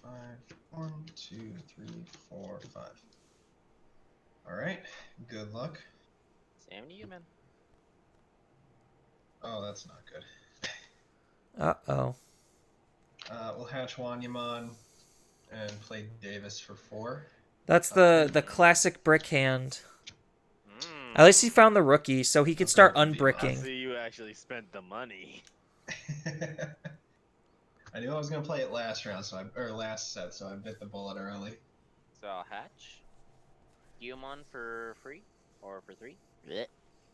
5. 1, 2, 3, 4, 5. Alright, good luck. Same to you, man. Oh, that's not good. Uh-oh. We'll hatch Wanyamon and play Davis for 4. That's the classic brick hand. Mm. At least he found the rookie, so he could start unbricking. See, you actually spent the money. I knew I was gonna play it last round, last set, so I bit the bullet early. So I'll hatch. Digimon for free or for 3? Blech.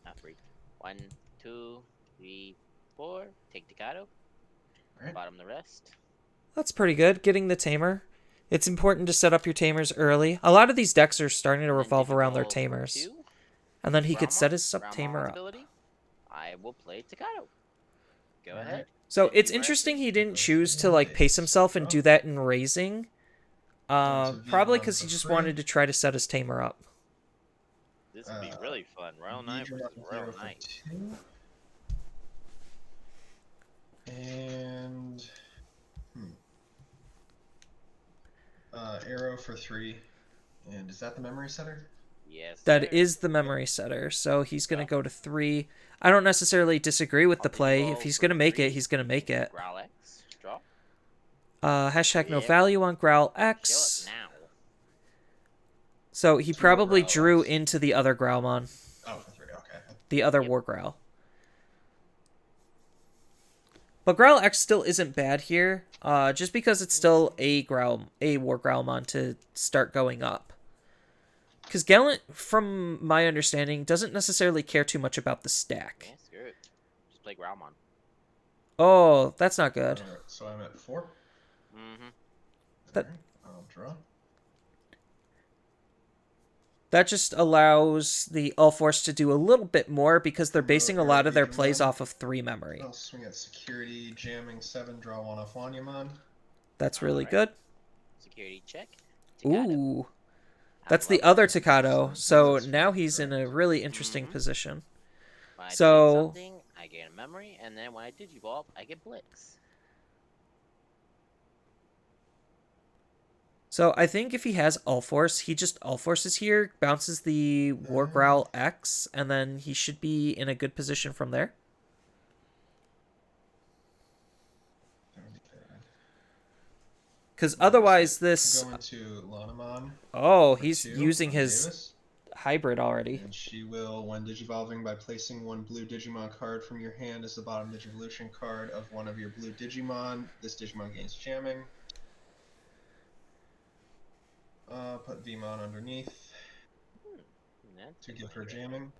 Not free. 1, 2, 3, 4. Take Decado. Alright. Bottom the rest. That's pretty good, getting the tamer. It's important to set up your tamers early. A lot of these decks are starting to revolve around their tamers. And then he could set his sub-tamer up. I will play Decado. Go ahead. So it's interesting he didn't choose to like pace himself and do that in raising. Probably because he just wanted to try to set his tamer up. This would be really fun. Royal Knight versus Royal Knight. And Arrow for 3. And is that the memory setter? Yes. That is the memory setter. So he's gonna go to 3. I don't necessarily disagree with the play. If he's gonna make it, he's gonna make it. Growl X. Draw. Hashtag no value on Growl X. So he probably drew into the other Growlmon. Oh, for 3, okay. The other War Growl. But Growl X still isn't bad here, just because it's still a War Growlmon to start going up. Because Gallant, from my understanding, doesn't necessarily care too much about the stack. Yeah, screw it. Just play Growlmon. Oh, that's not good. So I'm at 4? Mm-hmm. I'll draw. That just allows the Ulforce to do a little bit more because they're basing a lot of their plays off of 3 memory. I'll swing at security, jamming 7, draw 1 off Wanyamon. That's really good. Security check. Ooh. That's the other Decado, so now he's in a really interesting position. When I so something, I gain a memory, and then when I Digivolve, I get Blitz. So I think if he has Ulforce, he just Ulforces here, bounces the War Growl X, and then he should be in a good position from there. Because otherwise this... Go into Lanamon. Oh, he's using his Davis. Hybrid already. And she will, when Digivolving, by placing 1 blue Digimon card from your hand as the bottom Digivolution card of one of your blue Digimon. This Digimon gains jamming. Put Vmon underneath to give her jamming.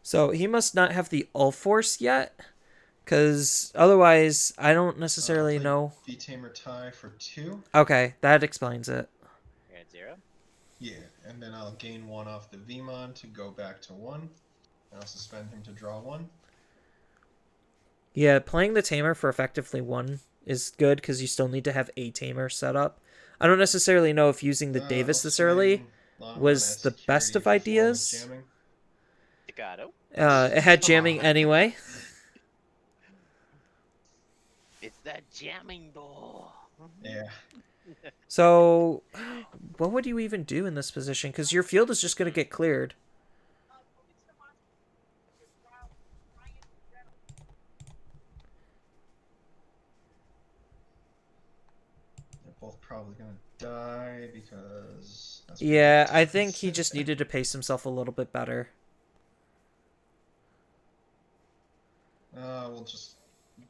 So he must not have the Ulforce yet, because otherwise I don't necessarily know. V-Tamer tie for 2. Okay, that explains it. You're at 0? Yeah, and then I'll gain 1 off the Vmon to go back to 1. I'll suspend him to draw 1. Yeah, playing the Tamer for effectively 1 is good because you still need to have a Tamer set up. I don't necessarily know if using the Davis this early was the best of ideas. It had jamming anyway. It's that jamming though. Yeah. So, what would you even do in this position? Because your field is just going to get cleared. Both probably gonna die because... Yeah, I think he just needed to pace himself a little bit better. We'll just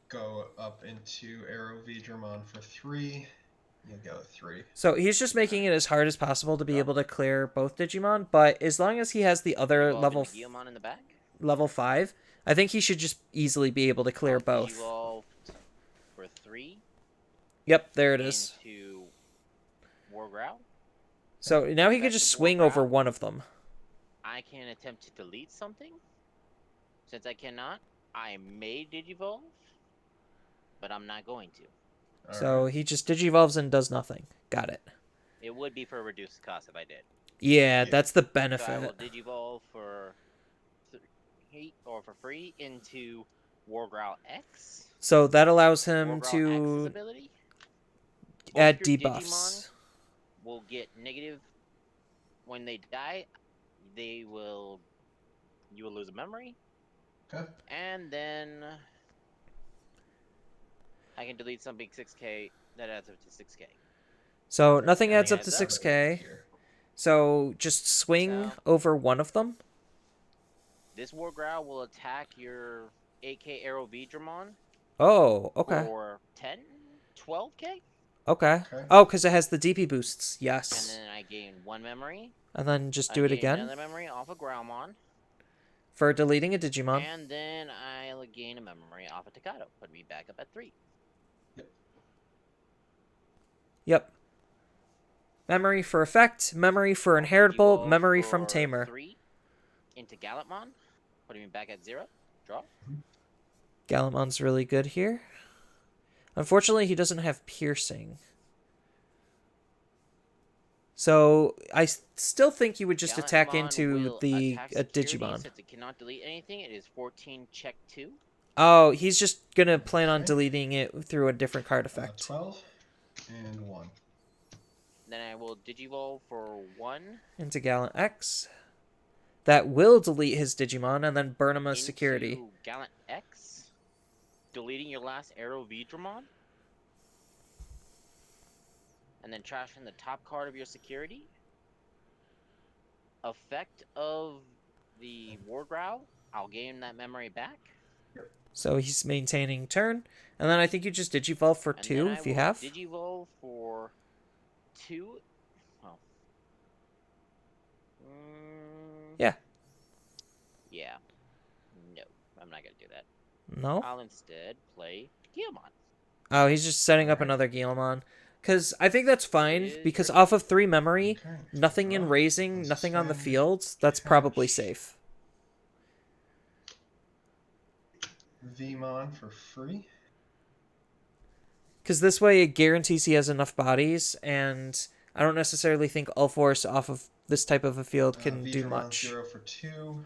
go up into Arrow Vidramon for 3. You'll go 3. So he's just making it as hard as possible to be able to clear both Digimon, but as long as he has the other level 5, I think he should just easily be able to clear both. For 3. Yep, there it is. Into War Growl. So now he can just swing over one of them. I can attempt to delete something. Since I cannot, I may Digivolve, but I'm not going to. So he just Digivolves and does nothing. Got it. It would be for a reduced cost if I did. Yeah, that's the benefit. So I will Digivolve for 3 or for free into Wargrowl X. So that allows him Wargrowl X's to ability. add Both your debuffs. Digimon will get negative when they die. They will. You will lose a memory, Okay. and then I can delete something 6k that adds up to 6k. So Perfect. nothing adds Nothing up to adds up. 6k. Here. So just swing So- over one of them. This Wargrowl will attack your 8k Arrow V Dramon Oh, okay. for 10, 12k, Okay. Okay. Oh, because it has the DP boosts. and Yes. then I gain one memory. And then just I do it gain again another memory off of Growlmon, for deleting a Digimon. and then I'll gain a memory off of Takato, put me back up at 3. Yep. Memory for effect, memory for inheritable, Digivolve memory from for tamer. 3 into Gallantmon, putting me back at 0. Draw. Gallantmon's really good here. Unfortunately, he doesn't have piercing. So I still think you would just attack Gallantmon into will the attack a security, Digimon. Since it cannot delete anything, it is 14 check 2. Oh, he's just gonna plan on Okay. deleting it through a different card effect. 12 and 1. Then I will Digivolve for 1 Into Gallant X. That will delete his Digimon and then burn him as security. into Gallant X, deleting your last Arrow V Dramon, and then trashing the top card of your security. Effect of the Wargrowl, I'll gain that memory back. So he's maintaining turn. And then I think you just Digivolve for And 2 then if you will have. Digivolve for 2. Oh. Yeah. Yeah. No, I'm not gonna do that. No? I'll instead play Guillemon. Oh, he's just setting up Alright. another Guillemon. Because I think that's fine, is because great. off of 3 memory, Okay. nothing in Draw. raising, Let's nothing on the spend field, that's probably cash. safe. Vmon for free. Because this way it guarantees he has enough bodies, and I don't necessarily think Ulforce off of this type of a field can do Vdramon much. 0 for 2.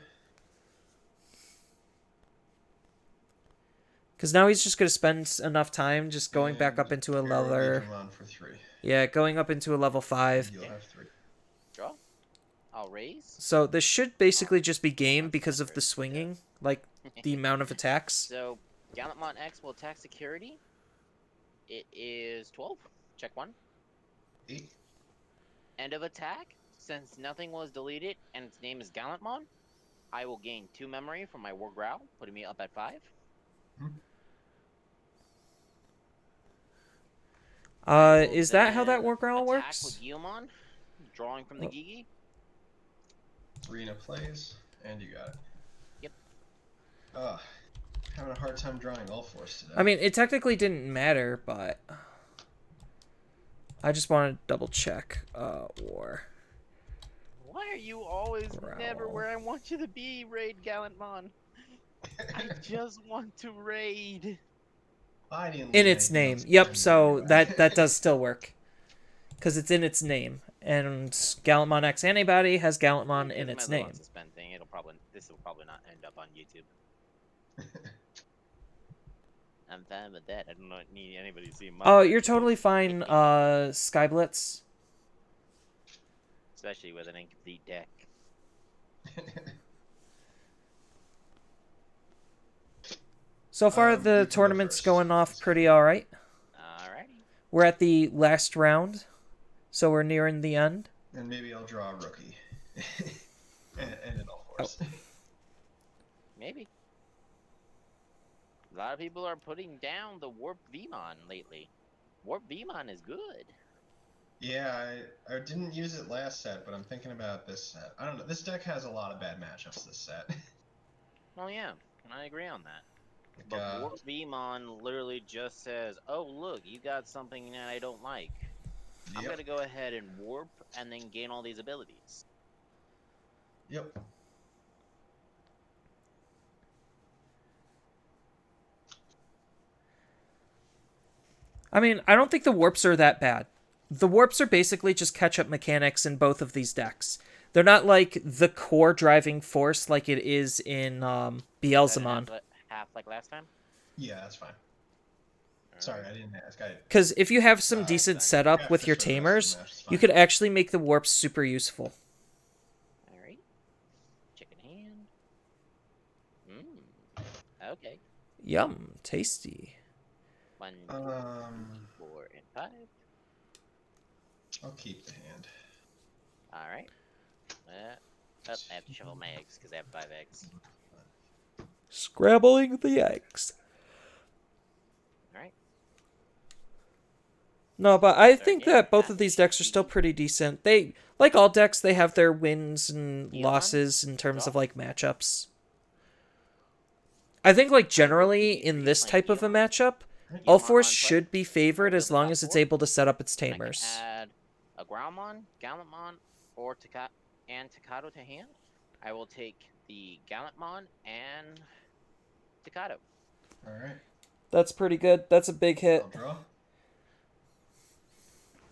Because now he's just going to spend enough time just going back up And into a Arrow level... Vdramon for 3. Yeah, going up into a level 5. And you'll have 3. Draw. I'll raise. So this should basically just be game because of the swinging, like the amount of attacks. So, Gallantmon X will attack security. It is 12. Check 1. 8. End of attack. Since nothing was deleted and its name is Gallantmon, I will gain 2 memory from my Wargrowl, putting me up at 5. I will Is that how that then Wargrowl attack works? with Guillemon, drawing from the Oh. Gigi. Rena plays, and you got it. Yep. Having a hard time drawing Ulforce today. I mean, it technically didn't matter, but I just want to double check. War. Why are you always never Growl. where I want you to be, Raid Gallantmon? I just want to raid. I didn't In leave its anything name. else Yep, behind so anyway. that does still work. Because it's in its name. And Gallantmon X Antibody has Gallantmon in its name. Suspend thing. This will probably not end up on YouTube. I'm fine with that. I don't need anybody to see my. Oh, you're totally fine, Skyblitz. Especially with an incomplete deck. So far, You the can go tournament's first. going off pretty alright. Alrighty. We're at the last round, so we're nearing the end. And maybe I'll draw a rookie. and an Ulforce. Maybe. A lot of people are putting down the Warp Vmon lately. Warp Vmon is good. Yeah, I didn't use it last set, but I'm thinking about this set. I don't know. This deck has a lot of bad matchups this set. Well, yeah, I agree on that. Like, But Warp Vmon literally just says, "Oh, look, you got something that I don't like. I'm yep. gonna go ahead and warp and then gain all these abilities." Yep. I mean, I don't think the warps are that bad. The warps are basically just catch-up mechanics in both of these decks. They're not like the core driving force like it is in Better Beelzemon. half like last time? Yeah, that's fine. Sorry, I didn't ask. Because if you have some decent fine. setup with your Catfish for the rest of the tamers, match, it's you fine. could actually make the warps super useful. Alright. Chicken hand. Okay. Yum, tasty. 1, 2, 3, 4, and 5. I'll keep the hand. Alright. I have to shuffle my eggs because I have 5 eggs. Scrambling the eggs. Alright. No, but I think game, that both of these decks are still pretty decent. They, like all decks, they have their wins and Digimon, losses in terms of draw. like matchups. I think like I will generally be in this replaying type of a Digimon. matchup, Digimon on Ulforce play. should be favored I as go long top as it's 4, able to set up its and I can tamers. add a Groundmon, Gallantmon, or Takado to hand. I will take the Gallantmon and Takado. Alright, That's pretty good. That's a big hit. I'll draw.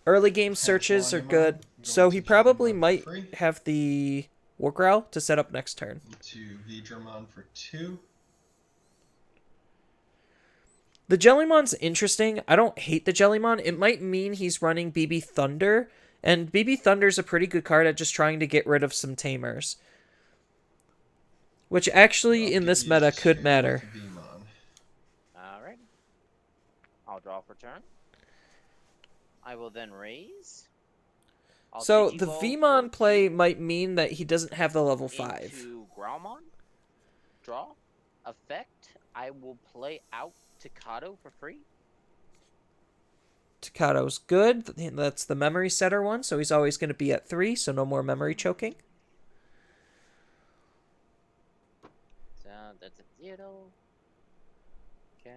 Early game Pass searches one are Digimon, good, so going he to probably Digimon for might free. have the War Growl to set up next turn. To Vidramon for 2. The Jellymon's interesting. I don't hate the Jellymon. It might mean he's running BB Thunder, and BB Thunder's a pretty good card at just trying to get rid of some tamers. Which actually, in this meta, could matter. Alright. I'll draw for turn. I will then raise. So the Vmon play might mean that he doesn't have the level 5. Into Growlmon. Draw. Effect. I will play out Takado for free. Takado's good. That's the memory setter one, so he's always going to be at 3, so no more memory choking. So that's a 0. Okay.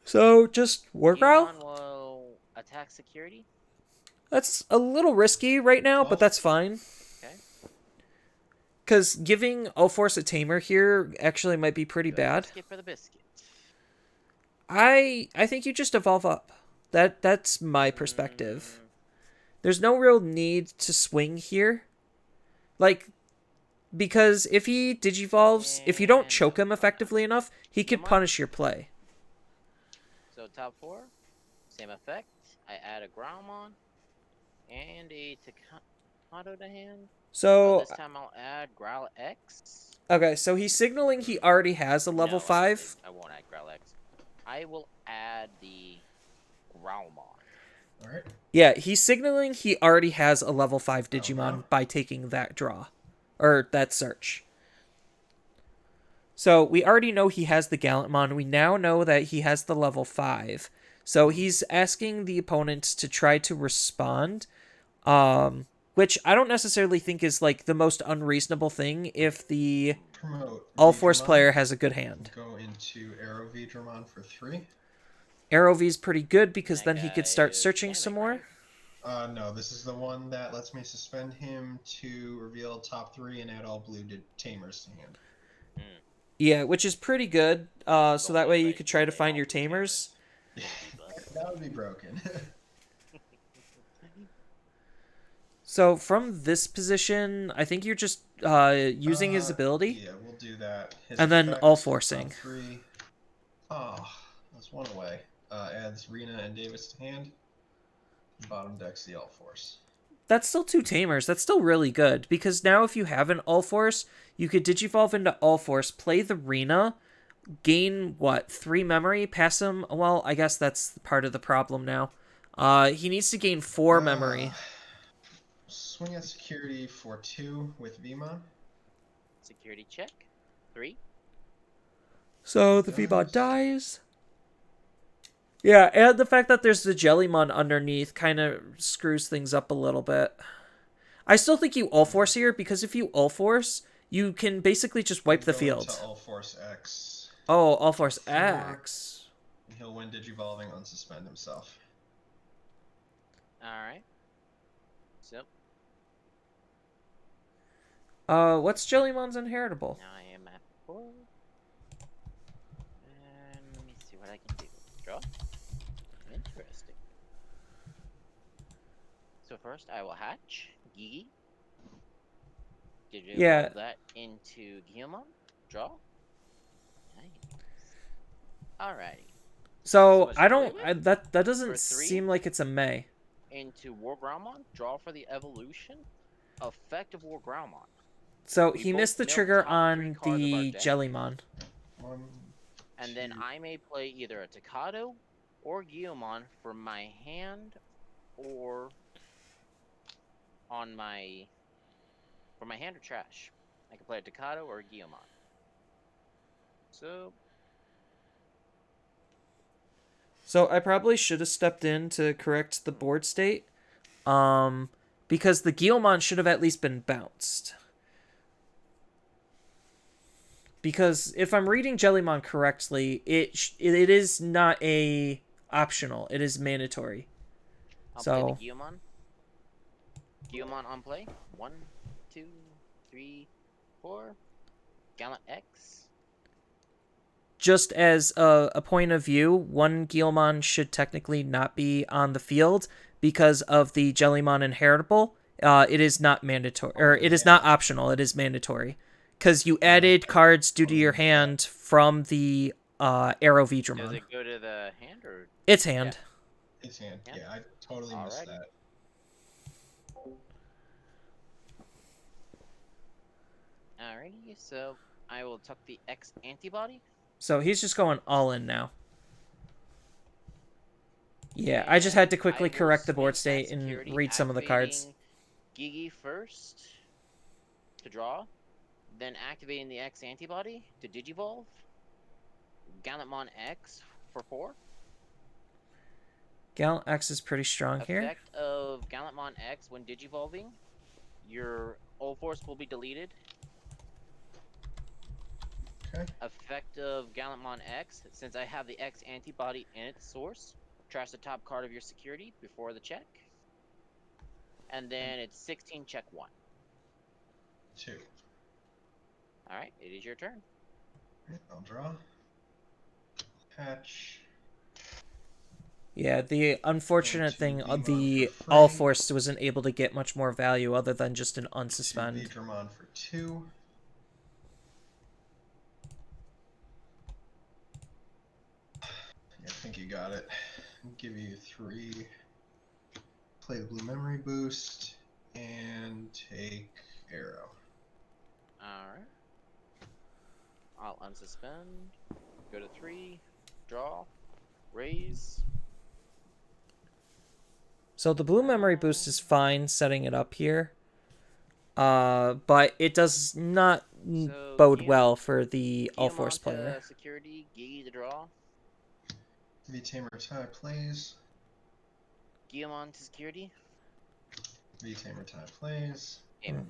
So just War Growl? Digimon will attack security. That's a little risky right now, but that's fine. Okay. Because giving Ulforce a tamer here actually might be pretty bad. Biscuit for the biscuit. I think you just evolve up. That's my perspective. There's no real need to swing here. Like, because if he digivolves, if you don't choke him effectively enough, he could punish your play. So top 4, same effect. I add a Growlmon and a Takado to hand. So this time I'll add Growl X. Okay, so he's signaling he already has a level 5. I won't add Growl X. I will add the Growlmon. Alright. Yeah, he's signaling he already has a level 5 Digimon by taking that draw. Or that search. So we already know he has the Gallantmon. We now know that he has the level 5. So he's asking the opponents to try to respond. Which I don't necessarily think is like the most unreasonable thing if the Ulforce player has a good hand. Go into Arrow Vidramon for 3. Arrow V's pretty good because then he could start searching some more. No, this is the one that lets me suspend him to reveal top 3 and add all blue tamers to hand. Yeah, which is pretty good. So that way you could try to find your tamers. That would be broken. So from this position, I think you're just using his ability. Yeah, we'll do that. And then Ulforcing. 3. Oh, that's one away. Adds Rena and Davis to hand. Bottom deck's the Ulforce. That's still 2 tamers. That's still really good. Because now if you have an Ulforce, you could Digivolve into Ulforce, play the Rena, gain, 3 memory, pass him. Well, I guess that's part of the problem now. He needs to gain 4 memory. Swing at security for 2 with Vmon. Security check. 3. So the Vmon dies. Yeah, and the fact that there's the Jellymon underneath kind of screws things up a little bit. I still think you Ulforce here, because if you Ulforce, you can basically just wipe the field. Ulforce X. Oh, Ulforce X. He'll win Digivolving, unsuspend himself. Alright. So. What's Jellymon's inheritable? Now I am at 4. And let me see what I can do. Draw. Interesting. So first I will hatch Gigi. Digivolve that into Digimon. Draw. Nice. Alrighty. So much I to play don't. with. That doesn't For 3? seem like it's a May. Into War Groundmon, draw for the evolution. Effect of War Groundmon. So We he both missed the mill trigger top 3 on cards of our the deck. Jellymon. One, And then two. I may play either a Takado or Guillemon from my hand or on my from my hand or trash. I can play a Takado or a Guillemon. So I probably should have stepped in to correct the board state. Because the Guillemon should have at least been bounced. Because if I'm reading Jellymon correctly, it is not a optional. It is mandatory. I'll So play the Guillemon. Guillemon on play. 1, 2, 3, 4. Gallant X. just as a point of view, one Guillemon should technically not be on the field because of the Jellymon inheritable. It is not mandatory, or it is not optional. It is mandatory because you added cards due to your hand from the Arrow Vidramon. Does it go to the hand or? It's hand. Yeah. It's hand. Yeah, I totally missed that. Alrighty, so I will tuck the X antibody. So he's just going all in now. Yeah, I just had to quickly correct the board state and read some of the cards. Gigi first to draw, then activating the X antibody to Digivolve. Gallantmon X for 4. Gallant X is pretty strong here. Effect of Gallantmon X when Digivolving, your Ulforce will be deleted. Okay. Effect of Gallantmon X, since I have the X antibody in its source, trash the top card of your security before the check. And then it's 16 check 1. 2. Alright, it is your turn. I'll draw. Hatch. Yeah, the unfortunate thing of the for free. Ulforce wasn't able to get much more value other than just an unsuspend. Digimon for 2. I think you got it. I'll give you 3. Play the blue memory boost and take arrow. Alright. I'll unsuspend. Go to 3. Draw. Raise. So the blue memory boost is fine setting it up here. But it does not bode well for the Ulforce player. Security, Gigi to draw. V-Tamer tie plays. Guillemon to security. V-Tamer tie plays. Tamer.